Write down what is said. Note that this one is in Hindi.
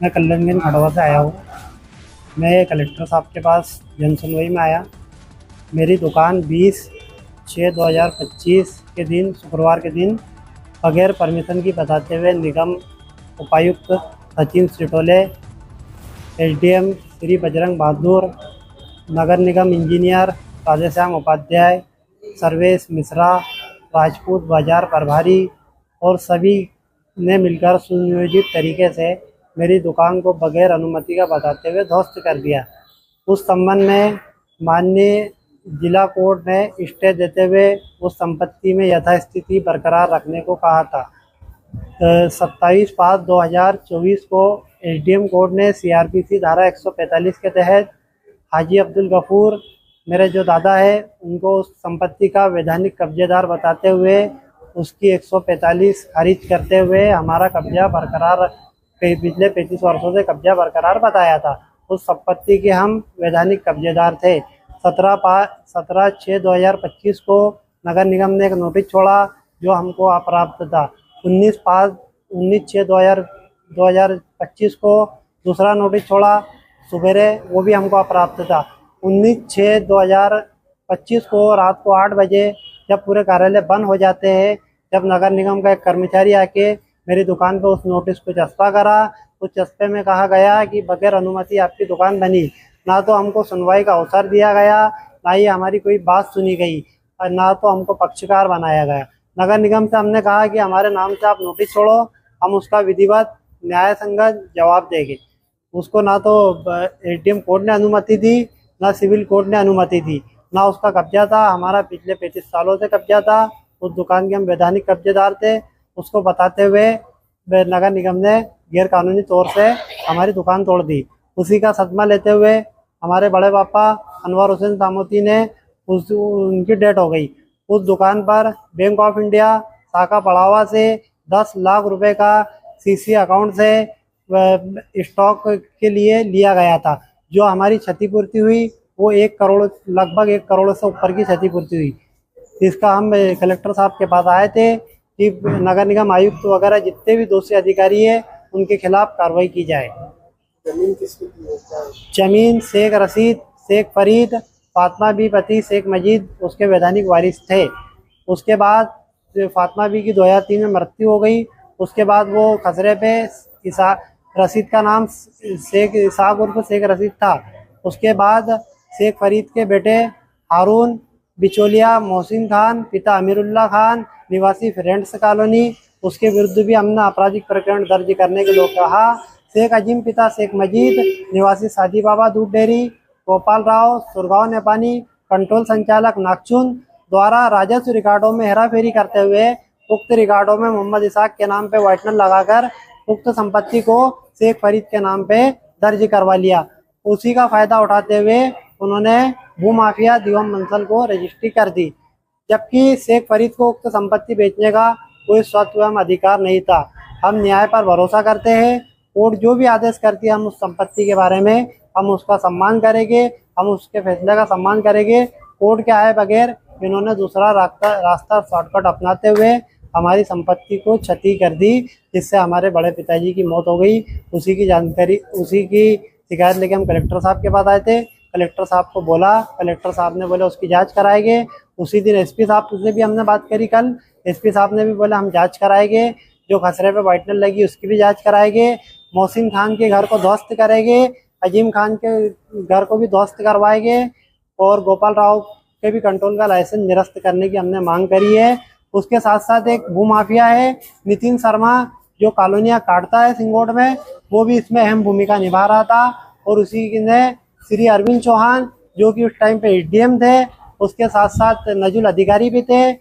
मैं कल्याणगंज खड़वा से आया हूँ। मैं कलेक्टर साहब के पास जन सुनवाई में आया। मेरी दुकान 20/6/2025 के दिन शुक्रवार के दिन बगैर परमिशन की बताते हुए निगम उपायुक्त सचिन सिटोले, एसडीएम श्री बजरंग बहादुर, नगर निगम इंजीनियर राधेश्याम उपाध्याय, सर्वेश मिश्रा, राजपूत बाजार प्रभारी और सभी ने मिलकर सुनियोजित तरीके से मेरी दुकान को बगैर अनुमति का बताते हुए ध्वस्त कर दिया। उस संबंध में माननीय जिला कोर्ट ने स्टे देते हुए उस संपत्ति में यथास्थिति बरकरार रखने को कहा था। 27/5/2024 को एसडीएम कोर्ट ने सीआरपीसी धारा 145 के तहत हाजी अब्दुल गफूर, मेरे जो दादा है, उनको उस संपत्ति का वैधानिक कब्जेदार बताते हुए उसकी 145 खारिज करते हुए हमारा कब्जा बरकरार पिछले 35 वर्षों से कब्जा बरकरार बताया था। उस संपत्ति के हम वैधानिक कब्जेदार थे। 17/6/2025 को नगर निगम ने एक नोटिस छोड़ा जो हमको अप्राप्त था। 19/6/2025 को दूसरा नोटिस छोड़ा सुबेरे, वो भी हमको अप्राप्त था। 19/6/2025 को रात को 8 बजे जब पूरे कार्यालय बंद हो जाते हैं, जब नगर निगम का एक कर्मचारी आके मेरी दुकान पे उस नोटिस को चस्पा करा। उस चस्पे में कहा गया कि बगैर अनुमति आपकी दुकान बनी। ना तो हमको सुनवाई का अवसर दिया गया, ना ही हमारी कोई बात सुनी गई, और ना तो हमको पक्षकार बनाया गया। नगर निगम से हमने कहा कि हमारे नाम से आप नोटिस छोड़ो, हम उसका विधिवत न्याय संगत जवाब देंगे। उसको ना तो एसडीएम कोर्ट ने अनुमति दी, ना सिविल कोर्ट ने अनुमति दी, ना उसका कब्जा था। हमारा पिछले 35 सालों से कब्जा था। उस दुकान के हम वैधानिक कब्जेदार थे। उसको बताते हुए नगर निगम ने गैर कानूनी तौर से हमारी दुकान तोड़ दी। उसी का सदमा लेते हुए हमारे बड़े पापा अनवर हुसैन सामोती ने उनकी डेथ हो गई। उस दुकान पर बैंक ऑफ इंडिया शाखा पड़ावा से 10 लाख रुपए का सीसी अकाउंट से स्टॉक के लिए लिया गया था। जो हमारी क्षतिपूर्ति हुई वो 1 करोड़, लगभग 1 करोड़ से ऊपर की क्षतिपूर्ति हुई। इसका हम कलेक्टर साहब के पास आए थे कि नगर निगम आयुक्त वगैरह जितने भी दोषी अधिकारी है उनके खिलाफ कार्रवाई की जाए। जमीन किसकी थी वो क्या है? जमीन शेख रशीद, शेख फरीद, फातिमा बी पति शेख मजीद उसके वैधानिक वारिस थे। उसके बाद फातिमा बी की 2003 में मृत्यु हो गई। उसके बाद वो खसरे पे इसा रशीद का नाम शेख इसाक उर्फ शेख रशीद था। उसके बाद शेख फरीद के बेटे हारून बिचौलिया मोहसिन खान, पिता अमीरुल्लाह खान, निवासी फ्रेंड्स कॉलोनी, उसके विरुद्ध भी हमने आपराधिक प्रकरण दर्ज करने के लिए कहा। शेख अजीम पिता शेख मजीद, निवासी सादी बाबा दूध डेयरी, गोपाल राव सुरगांव नेपानी, कंट्रोल संचालक नागचुन द्वारा राजस्व रिकॉर्डों में हेराफेरी करते हुए उक्त रिकॉर्डों में मोहम्मद इसाक के नाम पे व्हाइटनर लगाकर उक्त संपत्ति को शेख फरीद के नाम पे दर्ज करवा लिया। उसी का फायदा उठाते हुए उन्होंने भूमाफिया दिवम मंसल को रजिस्ट्री कर दी, जबकि शेख फरीद को उक्त संपत्ति बेचने का कोई स्वत्व एवं अधिकार नहीं था। हम न्याय पर भरोसा करते हैं। कोर्ट जो भी आदेश करती है हम उस संपत्ति के बारे में हम उसका सम्मान करेंगे, हम उसके फैसले का सम्मान करेंगे। कोर्ट के आए बगैर इन्होंने दूसरा रास्ता शॉर्टकट अपनाते हुए हमारी संपत्ति को क्षति कर दी, जिससे हमारे बड़े पिताजी की मौत हो गई। उसी की जानकारी, उसी की शिकायत लेके हम कलेक्टर साहब के पास आए थे। कलेक्टर साहब को बोला, कलेक्टर साहब ने बोला उसकी जांच कराएंगे। उसी दिन एसपी साहब से भी हमने बात करी कल। एसपी साहब ने भी बोला हम जांच कराएंगे, जो खसरे पे व्हाइटनर लगी उसकी भी जांच कराएंगे, मोहसिन खान के घर को ध्वस्त करेंगे, अजीम खान के घर को भी ध्वस्त करवाएंगे, और गोपाल राव के भी कंट्रोल का लाइसेंस निरस्त करने की हमने मांग करी है। उसके साथ साथ एक भूमाफिया है नितिन शर्मा, जो कॉलोनियाँ काटता है सिंगोट में, वो भी इसमें अहम भूमिका निभा रहा था। और उसी ने श्री अरविंद चौहान, जो कि उस टाइम पे एसडीएम थे, उसके साथ साथ नजुल अधिकारी भी थे।